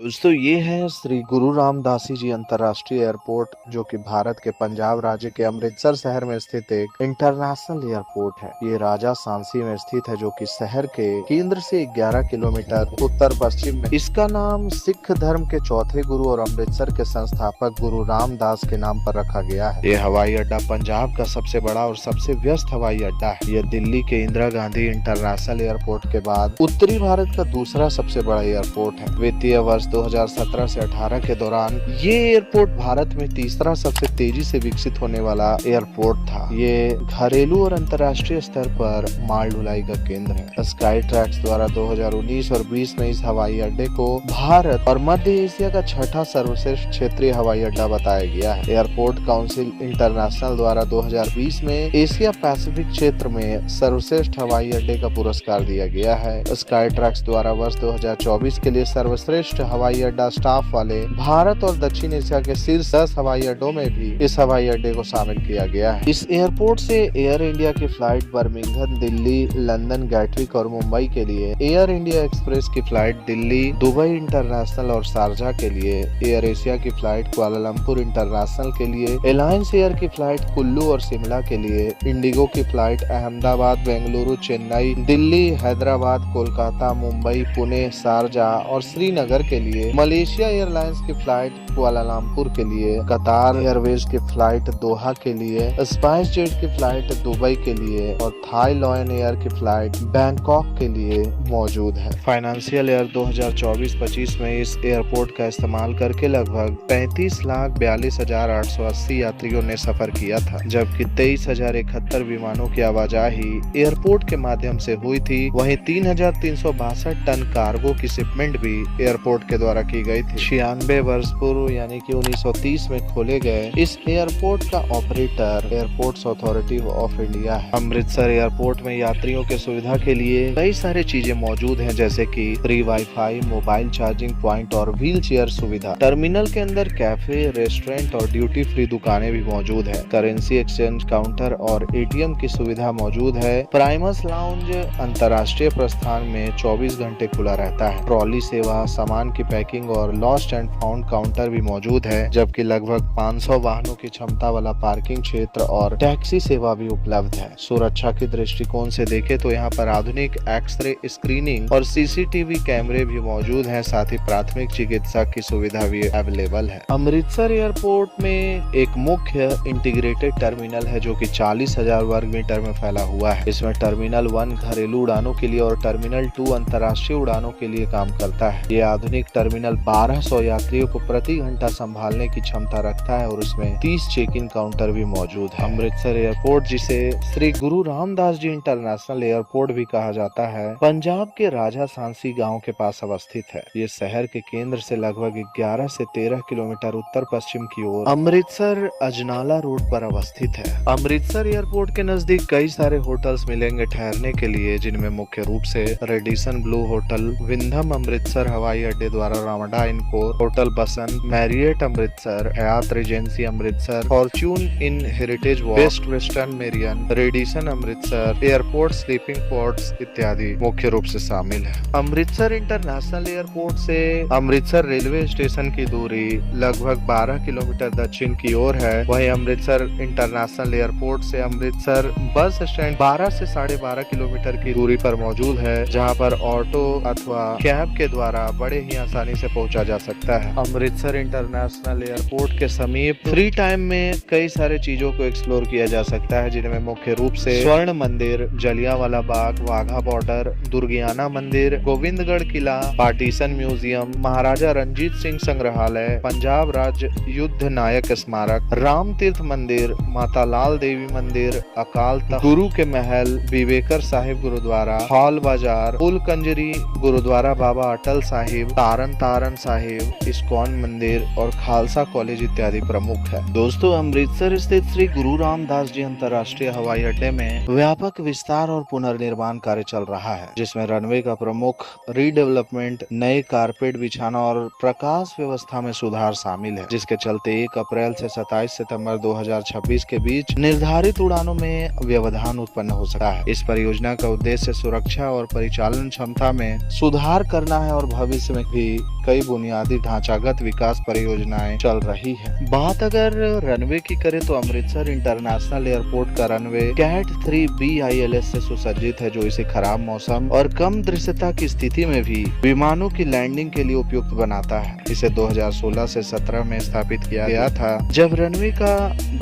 दोस्तों ये है श्री गुरु रामदासी जी अंतर्राष्ट्रीय एयरपोर्ट, जो कि भारत के पंजाब राज्य के अमृतसर शहर में स्थित एक इंटरनेशनल एयरपोर्ट है। ये राजा सांसी में स्थित है, जो कि शहर के केंद्र से 11 किलोमीटर उत्तर पश्चिम में। इसका नाम सिख धर्म के चौथे गुरु और अमृतसर के संस्थापक गुरु रामदास के नाम पर रखा गया है। ये हवाई अड्डा पंजाब का सबसे बड़ा और सबसे व्यस्त हवाई अड्डा है। यह दिल्ली के इंदिरा गांधी इंटरनेशनल एयरपोर्ट के बाद उत्तरी भारत का दूसरा सबसे बड़ा एयरपोर्ट है। वित्तीय वर्ष 2017 से 18 के दौरान ये एयरपोर्ट भारत में तीसरा सबसे तेजी से विकसित होने वाला एयरपोर्ट था। ये घरेलू और अंतर्राष्ट्रीय स्तर पर माल ढुलाई का केंद्र है। स्काई ट्रैक्स द्वारा 2019 और 20 में इस हवाई अड्डे को भारत और मध्य एशिया का छठा सर्वश्रेष्ठ क्षेत्रीय हवाई अड्डा बताया गया है। एयरपोर्ट काउंसिल इंटरनेशनल द्वारा 2020 में एशिया पैसिफिक क्षेत्र में सर्वश्रेष्ठ हवाई अड्डे का पुरस्कार दिया गया है। स्काई ट्रैक्स द्वारा वर्ष 2024 के लिए सर्वश्रेष्ठ हवाई अड्डा स्टाफ वाले भारत और दक्षिण एशिया के शीर्ष 10 हवाई अड्डों में भी इस हवाई अड्डे को शामिल किया गया है। इस एयरपोर्ट से एयर इंडिया की flight Birmingham, Delhi, London, Gatwick और मुंबई के लिए, एयर इंडिया एक्सप्रेस की फ्लाइट दिल्ली, दुबई इंटरनेशनल और शारजा के लिए, एयर एशिया की फ्लाइट कुआलालंपुर इंटरनेशनल के लिए, एलायंस एयर की फ्लाइट कुल्लू और शिमला के लिए, इंडिगो की फ्लाइट अहमदाबाद, बेंगलुरु, चेन्नई, दिल्ली, हैदराबाद, कोलकाता, मुंबई, पुणे, शारजा और श्रीनगर के लिए, मलेशिया एयरलाइंस की फ्लाइट कुआलालंपुर के लिए, कतार एयरवेज की फ्लाइट दोहा के लिए, स्पाइस जेट की फ्लाइट दुबई के लिए और थाई लॉयन एयर की फ्लाइट बैंकॉक के लिए मौजूद है। फाइनेंशियल ईयर 2024-25 में इस एयरपोर्ट का इस्तेमाल करके लगभग 35,42,880 यात्रियों ने सफर किया था, जबकि 23,071 विमानों की आवाजाही एयरपोर्ट के माध्यम से हुई थी। वहीं 3,362 टन कार्गो की शिपमेंट भी एयरपोर्ट के द्वारा की गई थी। 96 वर्ष पूर्व यानी कि 1930 में खोले गए इस एयरपोर्ट का operator airports authority of India है। अमृतसर एयरपोर्ट में यात्रियों के सुविधा के लिए कई सारी चीजें मौजूद हैं, जैसे कि free wifi, mobile charging point और व्हील चेयर सुविधा। टर्मिनल के अंदर कैफे, रेस्टोरेंट और ड्यूटी फ्री दुकानें भी मौजूद है। करेंसी एक्सचेंज काउंटर और एटीएम की सुविधा मौजूद है। प्राइमस लाउंज अंतर्राष्ट्रीय प्रस्थान में 24 घंटे खुला रहता है। ट्रॉली सेवा, सामान की पैकिंग और लॉस्ट एंड फाउंड काउंटर भी मौजूद है, जबकि लगभग 500 वाहनों की क्षमता वाला पार्किंग क्षेत्र और टैक्सी सेवा भी उपलब्ध है। सुरक्षा के दृष्टिकोण से देखें तो यहाँ पर आधुनिक एक्सरे स्क्रीनिंग और सीसीटीवी कैमरे भी मौजूद हैं, साथ ही प्राथमिक चिकित्सा की सुविधा भी अवेलेबल है। अमृतसर एयरपोर्ट में एक मुख्य इंटीग्रेटेड टर्मिनल है, जो कि 40,000 वर्ग मीटर में फैला हुआ है। इसमें टर्मिनल 1 घरेलू उड़ानों के लिए और टर्मिनल 2 अंतर्राष्ट्रीय उड़ानों के लिए काम करता है। ये आधुनिक टर्मिनल 1200 यात्रियों को प्रति घंटा संभालने की क्षमता रखता है और उसमें 30 चेक इन काउंटर भी मौजूद है। अमृतसर एयरपोर्ट, जिसे श्री गुरु रामदास जी इंटरनेशनल एयरपोर्ट भी कहा जाता है, पंजाब के राजा सांसी गांव के पास अवस्थित है। ये शहर के केंद्र से लगभग 11 से 13 किलोमीटर उत्तर पश्चिम की ओर अमृतसर अजनाला रोड पर अवस्थित है। अमृतसर एयरपोर्ट के नजदीक कई सारे होटल्स मिलेंगे ठहरने के लिए, जिनमें मुख्य रूप से Radisson Blu hotel, Wyndham Amritsar हवाई अड्डे द्वारा Ramada Encore, hotel Basant, Marriott Amritsar, Hyatt Regency Amritsar, Fortune inn heritage Best Western Merrion, Radisson Amritsar, airport sleeping pods इत्यादि मुख्य रूप से शामिल है। अमृतसर इंटरनेशनल एयरपोर्ट से अमृतसर रेलवे स्टेशन की दूरी लगभग 12 किलोमीटर दक्षिण की ओर है। वहीं अमृतसर इंटरनेशनल एयरपोर्ट से अमृतसर बस स्टैंड 12 से 12.5 किलोमीटर की दूरी पर मौजूद है, जहां पर ऑटो अथवा कैब के द्वारा बड़े ही आसानी से पहुंचा जा सकता है। अमृतसर इंटरनेशनल एयरपोर्ट के समीप फ्री टाइम में कई सारे चीजों को एक्सप्लोर किया जा सकता है, जिनमें मुख्य रूप से स्वर्ण मंदिर, जलियांवाला बाग, वाघा बॉर्डर, दुर्गियाना मंदिर, गोविंदगढ़ किला, पार्टीशन म्यूजियम, महाराजा रंजीत सिंह संग्रहालय, पंजाब राज्य युद्ध नायक स्मारक, राम तीर्थ मंदिर, माता लाल देवी मंदिर, अकाल तख्त, गुरु के महल, विवेकर साहिब गुरुद्वारा, हॉल बाजार, फुल कंजरी गुरुद्वारा बाबा अटल साहिब, तारन तारन साहिब, इस्कॉन मंदिर और खालसा कॉलेज इत्यादि प्रमुख है। दोस्तों, अमृतसर स्थित श्री गुरु रामदास जी अंतर्राष्ट्रीय हवाई अड्डे में व्यापक विस्तार और पुनर्निर्माण कार्य चल रहा है, जिसमें रनवे का प्रमुख रीडेवलपमेंट, नए कारपेट बिछाना और प्रकाश व्यवस्था में सुधार शामिल है, जिसके चलते 1 अप्रैल से 27 सितंबर 2026 के बीच निर्धारित उड़ानों में व्यवधान उत्पन्न हो सकता है। इस परियोजना का उद्देश्य सुरक्षा और परिचालन क्षमता में सुधार करना है और भविष्य में भी कई बुनियादी ढांचागत विकास परियोजनाएं चल रही है। बात अगर रनवे की करें तो अमृतसर इंटरनेशनल एयरपोर्ट का रनवे कैट 3B ILS से सुसज्जित है, जो इसे खराब मौसम और कम दृश्यता की स्थिति में भी विमानों की लैंडिंग के लिए उपयुक्त बनाता है। इसे 2016 से 17 में स्थापित किया गया था, जब रनवे का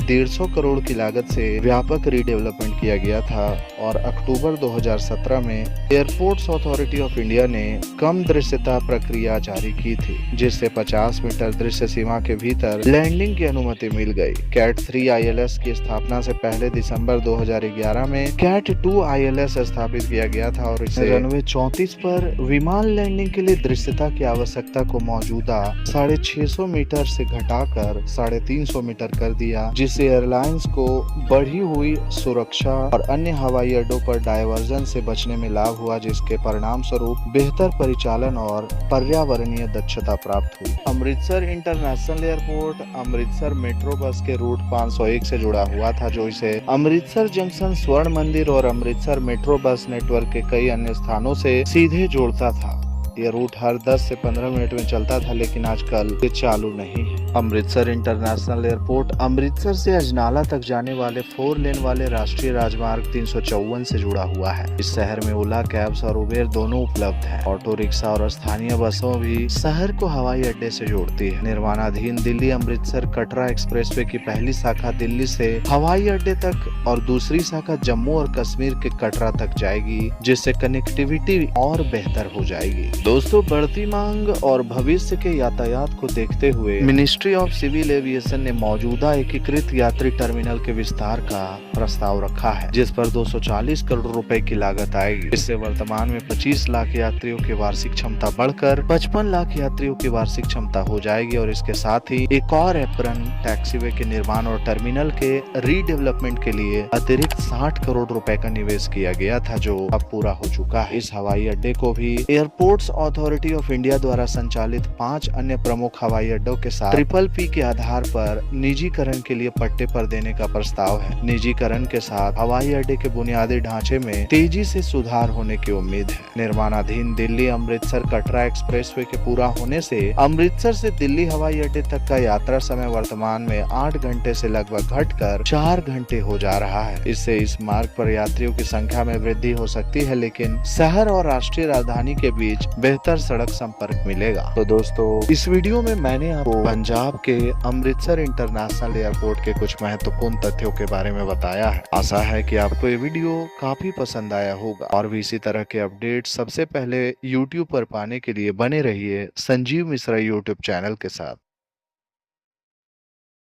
150 करोड़ की लागत से व्यापक रीडेवलपमेंट किया गया था, और अक्टूबर 2017 में एयरपोर्ट्स अथॉरिटी ऑफ इंडिया ने कम दृश्यता प्रक्रिया जारी की थी, जिससे 50 मीटर दृश्य सीमा के भीतर लैंडिंग की अनुमति मिल गई। कैट 3 ILS की स्थापना से पहले दिसंबर 2011 में कैट 2 ILS स्थापित किया गया था और इसे रनवे 34 पर विमान लैंडिंग के लिए दृश्यता की आवश्यकता को मौजूदा 650 मीटर से घटाकर 350 मीटर कर दिया, जिससे एयरलाइंस को बढ़ी हुई सुरक्षा और अन्य हवाई अड्डों पर डायवर्जन से बचने में लाभ हुआ, जिसके परिणाम स्वरूप बेहतर परिचालन और पर्यावरणीय दक्षता प्राप्त हुई। Amritsar international airport Amritsar metro bus के रूट 501 से जुड़ा हुआ था, जो इसे अमृतसर जंक्शन, स्वर्ण मंदिर और अमृतसर मेट्रो बस नेटवर्क के कई अन्य स्थानों से सीधे जोड़ता था। यह रूट हर 10 से 15 मिनट में चलता था, लेकिन आजकल ये चालू नहीं है। अमृतसर इंटरनेशनल एयरपोर्ट अमृतसर से अजनाला तक जाने वाले 4 लेन वाले राष्ट्रीय राजमार्ग 354 से जुड़ा हुआ है। इस शहर में ओला कैब्स और उबेर दोनों उपलब्ध हैं। ऑटो रिक्शा और स्थानीय बसों भी शहर को हवाई अड्डे से जोड़ती है। निर्माणाधीन दिल्ली अमृतसर कटरा एक्सप्रेसवे की पहली शाखा दिल्ली से हवाई अड्डे तक और दूसरी शाखा जम्मू और कश्मीर के कटरा तक जाएगी, जिससे कनेक्टिविटी और बेहतर हो जाएगी। दोस्तों, बढ़ती मांग और भविष्य के यातायात को देखते हुए मिनिस्ट्री ऑफ सिविल एविएशन ने मौजूदा एकीकृत यात्री टर्मिनल के विस्तार का प्रस्ताव रखा है, जिस पर 240 करोड़ रुपए की लागत आएगी। इससे वर्तमान में 25 लाख यात्रियों की वार्षिक क्षमता बढ़कर 55 लाख यात्रियों की वार्षिक क्षमता हो जाएगी, और इसके साथ ही एक और एप्रन टैक्सीवे के निर्माण और टर्मिनल के रीडेवलपमेंट के लिए अतिरिक्त 60 करोड़ रुपए का निवेश किया गया था, जो अब पूरा हो चुका है। इस हवाई अड्डे को भी एयरपोर्ट्स अथॉरिटी ऑफ इंडिया द्वारा संचालित 5 अन्य प्रमुख हवाई अड्डों के साथ PPP के आधार पर निजीकरण के लिए पट्टे पर देने का प्रस्ताव है। निजीकरण के साथ हवाई अड्डे के बुनियादी ढांचे में तेजी से सुधार होने की उम्मीद है। निर्माणाधीन दिल्ली अमृतसर कटरा एक्सप्रेसवे के पूरा होने से अमृतसर से दिल्ली हवाई अड्डे तक का यात्रा समय वर्तमान में 8 घंटे से लगभग घटकर 4 घंटे हो जा रहा है। इससे इस मार्ग पर यात्रियों की संख्या में वृद्धि हो सकती है, लेकिन शहर और राष्ट्रीय राजधानी के बीच बेहतर सड़क संपर्क मिलेगा। तो दोस्तों, इस वीडियो में मैंने आपको पंजाब के अमृतसर इंटरनेशनल एयरपोर्ट के कुछ महत्वपूर्ण तथ्यों के बारे में बताया है। आशा है कि आपको ये वीडियो काफी पसंद आया होगा, और भी इसी तरह के अपडेट सबसे पहले YouTube पर पाने के लिए बने रहिए संजीव मिश्रा YouTube चैनल के साथ।